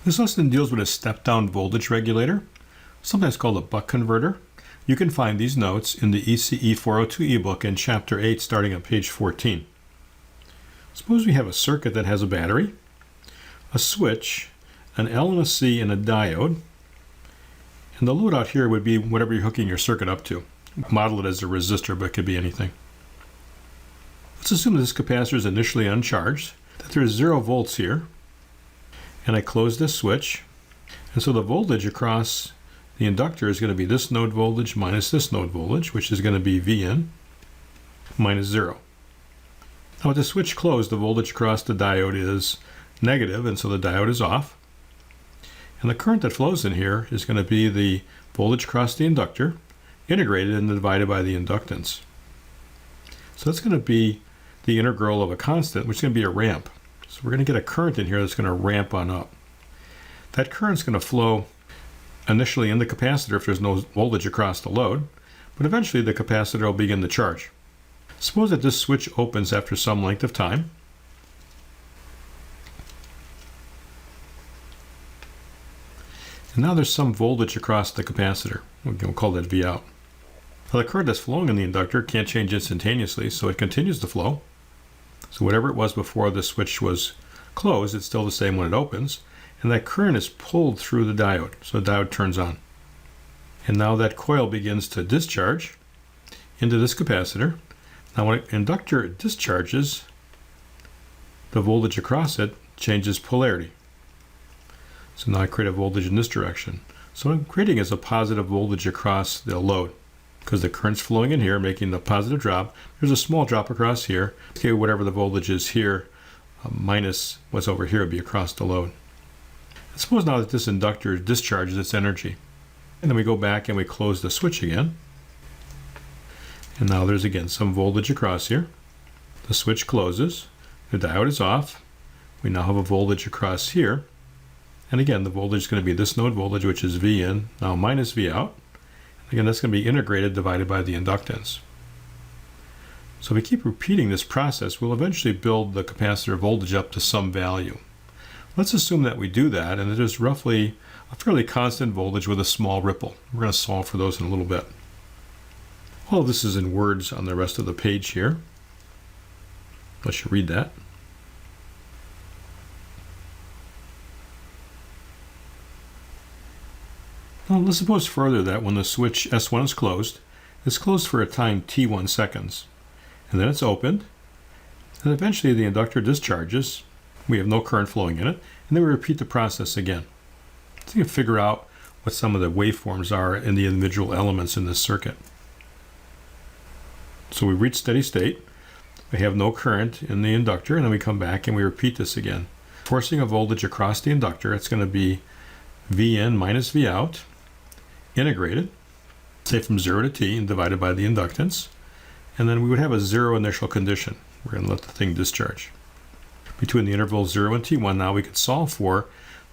This lesson deals with a step-down voltage regulator, sometimes called a buck converter. You can find these notes in the ECE402 ebook in Chapter 8 starting on page 14. Suppose we have a circuit that has a battery, a switch, an L and a C, and a diode. And the load out here would be whatever you're hooking your circuit up to. Model it as a resistor, but it could be anything. Let's assume that this capacitor is initially uncharged, that there's 0 volts here, and I close this switch, and so the voltage across the inductor is going to be this node voltage minus this node voltage, which is going to be Vn minus 0. Now with the switch closed, the voltage across the diode is negative, and so the diode is off. And the current that flows in here is going to be the voltage across the inductor, integrated and divided by the inductance. So that's going to be the integral of a constant, which is going to be a ramp. So we're going to get a current in here that's going to ramp on up. That current's going to flow initially in the capacitor if there's no voltage across the load, but eventually the capacitor will begin to charge. Suppose that this switch opens after some length of time. And now there's some voltage across the capacitor. We'll call that V out. Now the current that's flowing in the inductor can't change instantaneously, so it continues to flow. So whatever it was before the switch was closed, it's still the same when it opens. And that current is pulled through the diode, so the diode turns on. And now that coil begins to discharge into this capacitor. Now when an inductor discharges, the voltage across it changes polarity. So now I create a voltage in this direction. So what I'm creating is a positive voltage across the load, because the current's flowing in here, making the positive drop. There's a small drop across here. Okay, whatever the voltage is here, minus what's over here would be across the load. And suppose now that this inductor discharges its energy. And then we go back and we close the switch again. And now there's again some voltage across here. The switch closes. The diode is off. We now have a voltage across here. And again, the voltage is going to be this node voltage, which is V in, now minus V out. Again, that's going to be integrated divided by the inductance. So if we keep repeating this process, we'll eventually build the capacitor voltage up to some value. Let's assume that we do that, and it is roughly a fairly constant voltage with a small ripple. We're going to solve for those in a little bit. All of this is in words on the rest of the page here. Let you read that. Now let's suppose further that when the switch S1 is closed, it's closed for a time t1 seconds. And then it's opened, and eventually the inductor discharges. We have no current flowing in it, and then we repeat the process again. So you can figure out what some of the waveforms are in the individual elements in this circuit. So we reach steady state. We have no current in the inductor, and then we come back and we repeat this again. Forcing a voltage across the inductor, it's going to be V in minus V out, integrated, say from 0 to t, and divided by the inductance. And then we would have a 0 initial condition. We're going to let the thing discharge. Between the intervals 0 and t1, now we could solve for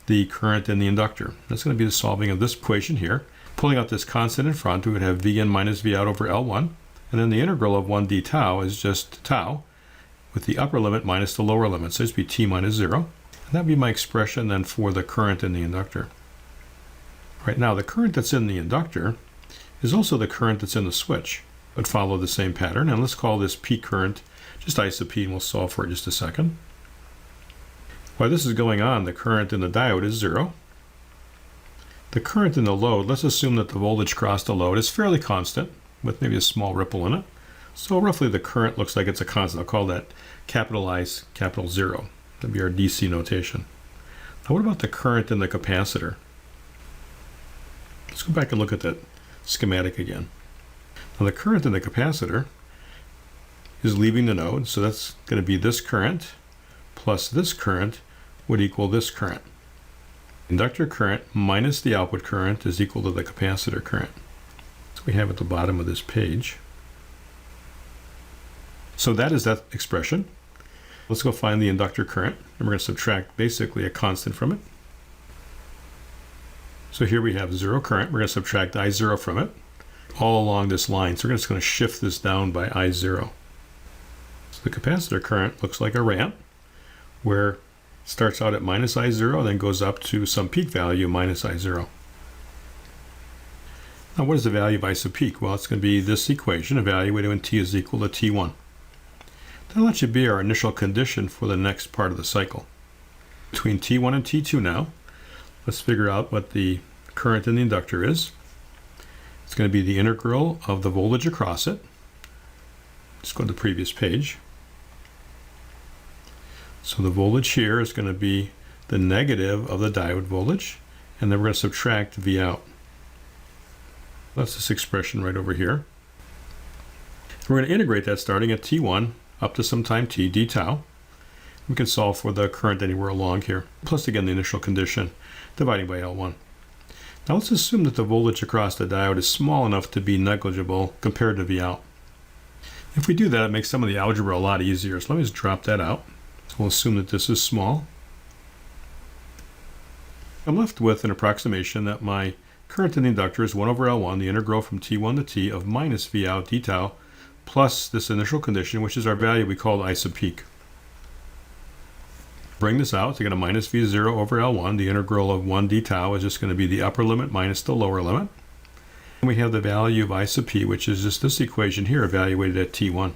the current in the inductor. That's going to be the solving of this equation here. Pulling out this constant in front, we would have V in minus V out over L1. And then the integral of 1 d tau is just tau, with the upper limit minus the lower limit. So it's be t minus 0. And that would be my expression then for the current in the inductor. Right now, the current that's in the inductor is also the current that's in the switch, but follow the same pattern. And let's call this P current just ISO-P, and we'll solve for it in just a second. While this is going on, the current in the diode is 0. The current in the load, let's assume that the voltage across the load is fairly constant, with maybe a small ripple in it. So roughly the current looks like it's a constant. I'll call that capital I, capital 0. That'd be our DC notation. Now what about the current in the capacitor? Let's go back and look at that schematic again. Now the current in the capacitor is leaving the node, so that's going to be this current plus this current would equal this current. Inductor current minus the output current is equal to the capacitor current. So we have at the bottom of this page. So that is that expression. Let's go find the inductor current, and we're going to subtract basically a constant from it. So here we have 0 current. We're going to subtract I0 from it all along this line. So we're just going to shift this down by I0. So the capacitor current looks like a ramp where Starts out at minus I0, then goes up to some peak value minus I0. Now what is the value of isopeak? Well, it's going to be this equation evaluated when t is equal to t1. That'll actually be our initial condition for the next part of the cycle. Between t1 and t2 now, let's figure out what the current in the inductor is. It's going to be the integral of the voltage across it. Let's go to the previous page. So the voltage here is going to be the negative of the diode voltage, and then we're going to subtract V out. That's this expression right over here. We're going to integrate that starting at t1 up to some time t, d tau. We can solve for the current anywhere along here, plus again the initial condition, dividing by L1. Now let's assume that the voltage across the diode is small enough to be negligible compared to V out. If we do that, it makes some of the algebra a lot easier. So let me just drop that out. So we'll assume that this is small. I'm left with an approximation that my current in the inductor is 1 over L1, the integral from t1 to t of minus V out d tau, plus this initial condition, which is our value we called isopeak. Bring this out to get a minus V0 over L1. The integral of 1 d tau is just going to be the upper limit minus the lower limit. And we have the value of isoP, which is just this equation here evaluated at t1.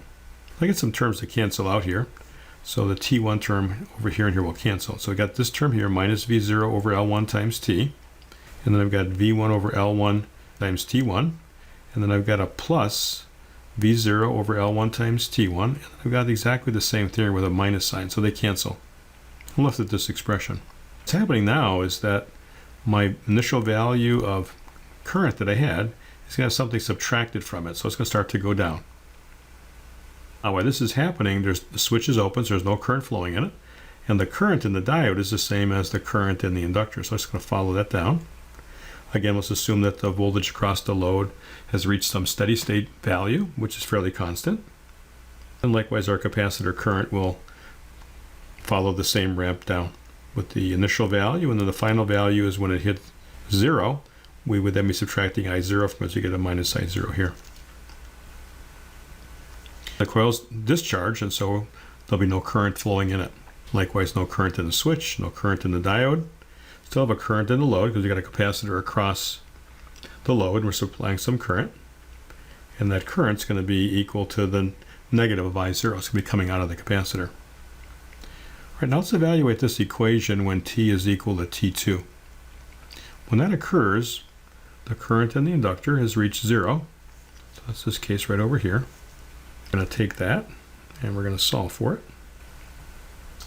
I get some terms to cancel out here. So the t1 term over here and here will cancel. So I got this term here, minus V0 over L1 times t. And then I've got V1 over L1 times t1. And then I've got a plus V0 over L1 times t1. And I've got exactly the same thing with a minus sign, so they cancel. I'm left with this expression. What's happening now is that my initial value of current that I had is going to have something subtracted from it, so it's going to start to go down. Now while this is happening, the switch is open, so there's no current flowing in it, and the current in the diode is the same as the current in the inductor, so I'm just going to follow that down. Again, let's assume that the voltage across the load has reached some steady state value, which is fairly constant. And likewise, our capacitor current will follow the same ramp down with the initial value, and then the final value is when it hits 0, we would then be subtracting I0 from it to get a minus I0 here. The coil's discharged, and so there'll be no current flowing in it. Likewise, no current in the switch, no current in the diode. Still have a current in the load because we've got a capacitor across the load, and we're supplying some current. And that current's going to be equal to the negative of I0. It's going to be coming out of the capacitor. All right, now let's evaluate this equation when t is equal to t2. When that occurs, the current in the inductor has reached 0. So that's this case right over here. We're going to take that and we're going to solve for it.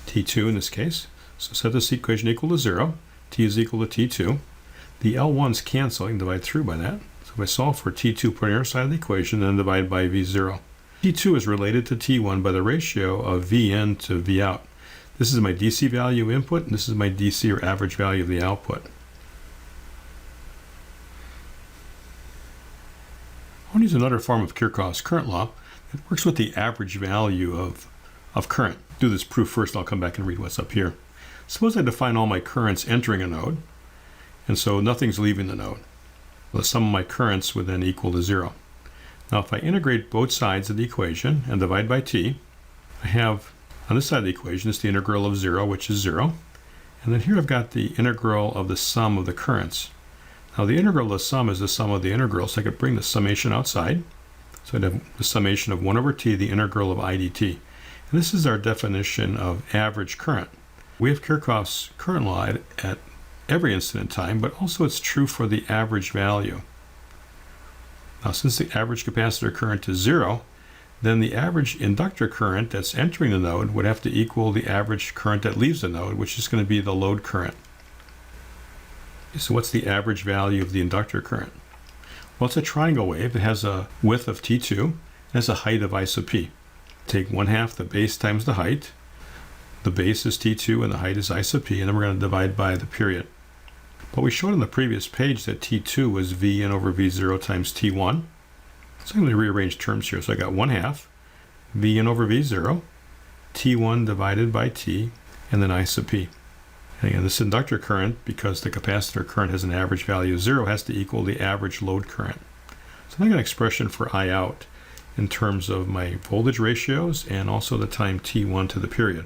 T2 in this case. So set this equation equal to 0. T is equal to T2. The L1's cancel. I can divide through by that. So if I solve for T2, put on the other side of the equation, then divide by V0. T2 is related to T1 by the ratio of V in to V out. This is my DC value input, and this is my DC or average value of the output. I want to use another form of Kirchhoff's current law. It works with the average value of current. Do this proof first, and I'll come back and read what's up here. Suppose I define all my currents entering a node, and so nothing's leaving the node. The sum of my currents would then equal to 0. Now if I integrate both sides of the equation and divide by t, I have on this side of the equation is the integral of 0, which is 0. And then here I've got the integral of the sum of the currents. Now the integral of the sum is the sum of the integrals, so I could bring the summation outside. So I'd have the summation of 1 over t, the integral of I dt. And this is our definition of average current. We have Kirchhoff's current law at every instant in time, but also it's true for the average value. Now since the average capacitor current is 0, then the average inductor current that's entering the node would have to equal the average current that leaves the node, which is going to be the load current. So what's the average value of the inductor current? Well, it's a triangle wave. It has a width of T2 and has a height of isoP. Take 1/2 the base times the height. The base is T2 and the height is isoP, and then we're going to divide by the period. But we showed on the previous page that T2 was V in over V0 times T1. So I'm going to rearrange terms here. So I got 1/2 V in over V0, T1 divided by T, and then isoP. And again, this inductor current, because the capacitor current has an average value of 0, has to equal the average load current. So I got an expression for I out in terms of my voltage ratios and also the time T1 to the period.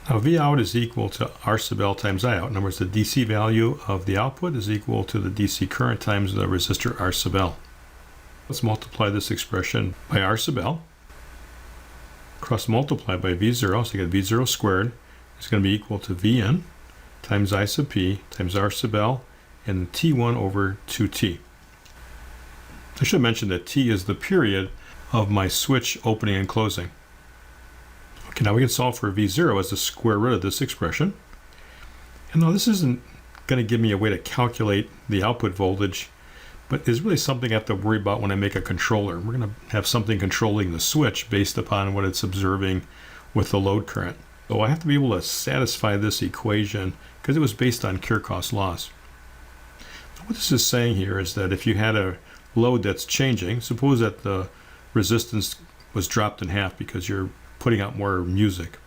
Now V out is equal to R sub L times I out. In other words, the DC value of the output is equal to the DC current times the resistor R sub L. Let's multiply this expression by R sub L. Cross multiply by V0, so you get V0 squared is going to be equal to Vn times I sub P times R sub L and T1 over 2T. I should mention that T is the period of my switch opening and closing. Okay, now we can solve for V0 as the square root of this expression. And now this isn't going to give me a way to calculate the output voltage, but is really something I have to worry about when I make a controller. We're going to have something controlling the switch based upon what it's observing with the load current. So I have to be able to satisfy this equation because it was based on Kirchhoff's laws. What this is saying here is that if you had a load that's changing, suppose that the resistance was dropped in half because you're putting out more music.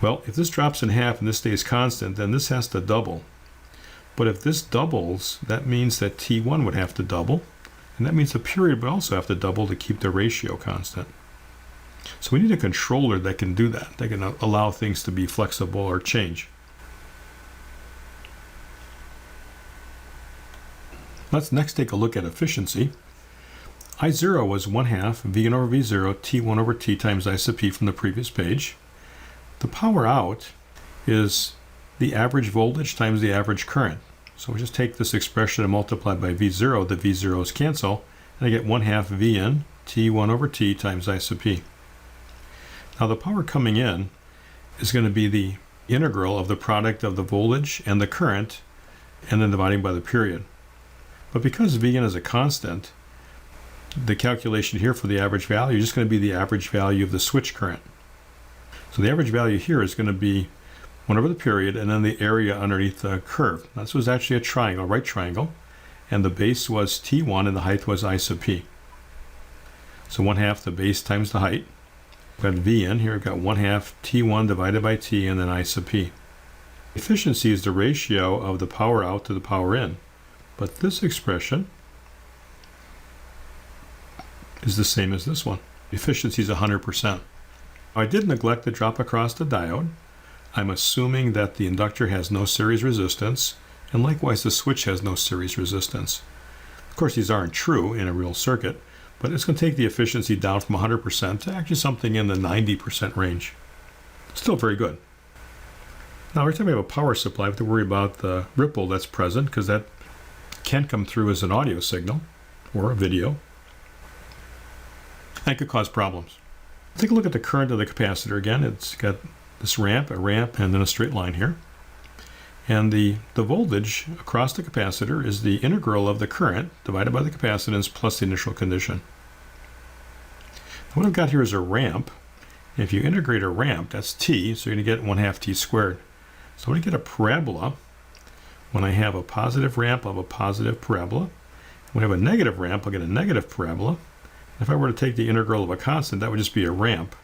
Well, if this drops in half and this stays constant, then this has to double. But if this doubles, that means that T1 would have to double, and that means the period would also have to double to keep the ratio constant. So we need a controller that can do that, that can allow things to be flexible or change. Let's next take a look at efficiency. I0 was 1/2 Vn over V0 T1 over T times I sub P from the previous page. The power out is the average voltage times the average current. So we just take this expression and multiply by V0, the V0's cancel, and I get 1/2 Vn T1 over T times I sub P. Now the power coming in is going to be the integral of the product of the voltage and the current, and then dividing by the period. But because Vn is a constant, the calculation here for the average value is just going to be the average value of the switch current. So the average value here is going to be 1 over the period and then the area underneath the curve. This was actually a triangle, right triangle, and the base was T1 and the height was I sub P. So 1/2 the base times the height. We've got Vn, here we've got 1/2 T1 divided by T and then I sub P. Efficiency is the ratio of the power out to the power in. But this expression is the same as this one. Efficiency is 100%. I did neglect to drop across the diode. I'm assuming that the inductor has no series resistance, and likewise the switch has no series resistance. Of course, these aren't true in a real circuit, but it's going to take the efficiency down from 100% to actually something in the 90% range. Still very good. Now, every time we have a power supply, we have to worry about the ripple that's present, because that can come through as an audio signal or a video. That could cause problems. Take a look at the current of the capacitor again. It's got this ramp, a ramp, and then a straight line here. And the voltage across the capacitor is the integral of the current divided by the capacitance plus the initial condition. What I've got here is a ramp. If you integrate a ramp, that's T, so you're going to get 1/2 T squared. So when I get a parabola, when I have a positive ramp, I'll have a positive parabola. When I have a negative ramp, I'll get a negative parabola. If I were to take the integral of a constant, that would just be a ramp.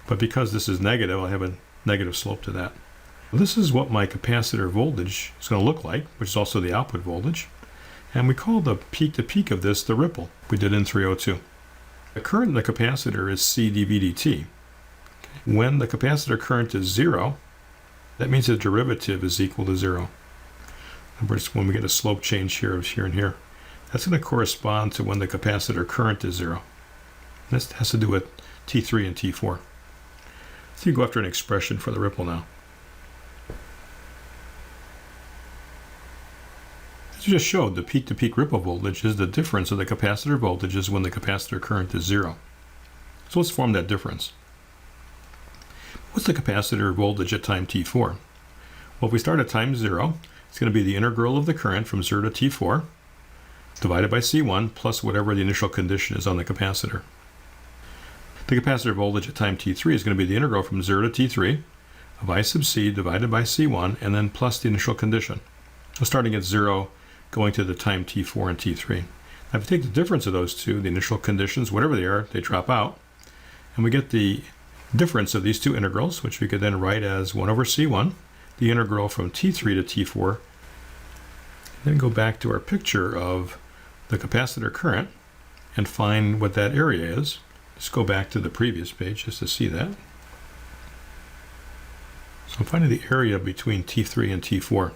But because this is negative, I'll have a negative slope to that. This is what my capacitor voltage is going to look like, which is also the output voltage. And we call the peak to peak of this the ripple we did in 302. The current in the capacitor is C dV dt. When the capacitor current is 0, that means the derivative is equal to 0. In other words, when we get a slope change here of here and here, that's going to correspond to when the capacitor current is 0. This has to do with T3 and T4. So you go after an expression for the ripple now. As you just showed, the peak-to-peak ripple voltage is the difference of the capacitor voltages when the capacitor current is 0. So let's form that difference. What's the capacitor voltage at time T4? Well, if we start at time 0, it's going to be the integral of the current from 0 to T4 divided by C1 plus whatever the initial condition is on the capacitor. The capacitor voltage at time T3 is going to be the integral from 0 to T3 of I sub C divided by C1 and then plus the initial condition. So starting at 0, going to the time T4 and T3. Now if you take the difference of those two, the initial conditions, whatever they are, they drop out. And we get the difference of these two integrals, which we could then write as 1 over C1, the integral from T3 to T4. Then go back to our picture of the capacitor current and find what that area is. Let's go back to the previous page just to see that. So So I'm finding the area between T3 and T4.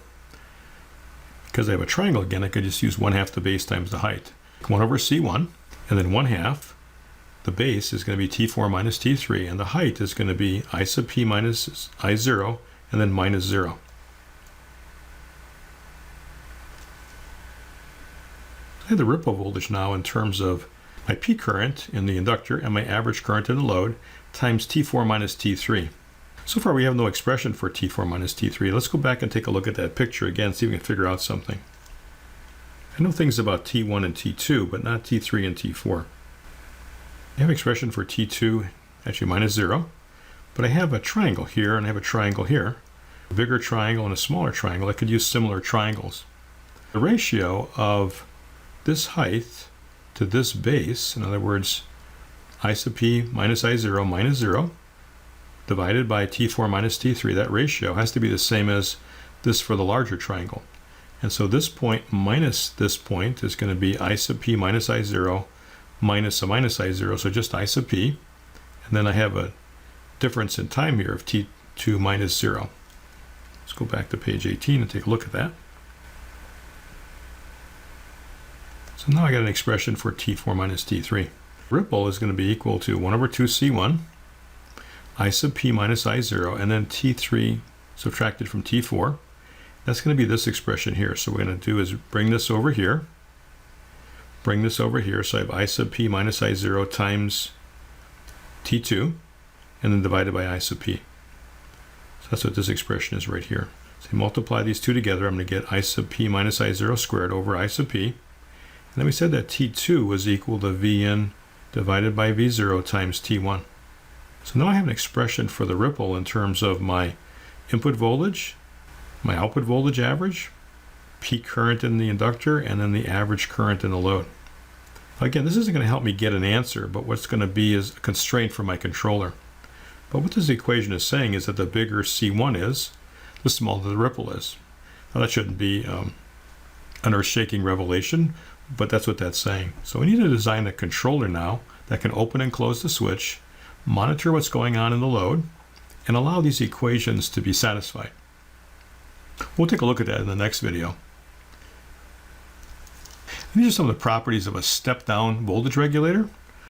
Because I have a triangle again, I could just use 1/2 the base times the height. 1 over C1, and then 1/2, the base is going to be T4 minus T3, and the height is going to be I sub P minus I0, and then minus 0. I have the ripple voltage now in terms of my P current in the inductor and my average current in the load times T4 minus T3. So far we have no expression for T4 minus T3. Let's go back and take a look at that picture again, see if we can figure out something. I know things about T1 and T2, but not T3 and T4. I have expression for T2, actually minus 0, but I have a triangle here and I have a triangle here. A bigger triangle and a smaller triangle. I could use similar triangles. The ratio of this height to this base, in other words, I sub P minus I0 minus 0, divided by T4 minus T3, that ratio has to be the same as this for the larger triangle. And so this point minus this point is going to be I sub P minus I0 minus a minus I0, so just I sub P. And then I have a difference in time here of T2 minus 0. Let's go back to page 18 and take a look at that. So now I got an expression for T4 minus T3. Ripple is going to be equal to 1 over 2 C1, I sub P minus I0, and then T3 subtracted from T4. That's going to be this expression here. So what we're going to do is bring this over here, bring this over here. So I have I sub P minus I0 times T2, and then divided by I sub P. So that's what this expression is right here. So you multiply these two together, I'm going to get I sub P minus I0 squared over I sub P. And then we said that T2 was equal to Vn divided by V0 times T1. So now I have an expression for the ripple in terms of my input voltage, my output voltage average, peak current in the inductor, and then the average current in the load. Again, this isn't going to help me get an answer, but what's going to be is a constraint for my controller. But what this equation is saying is that the bigger C1 is, the smaller the ripple is. Now that shouldn't be an earth-shaking revelation, but that's what that's saying. So we need to design a controller now that can open and close the switch, monitor what's going on in the load, and allow these equations to be satisfied. We'll take a look at that in the next video. These are some of the properties of a step-down voltage regulator.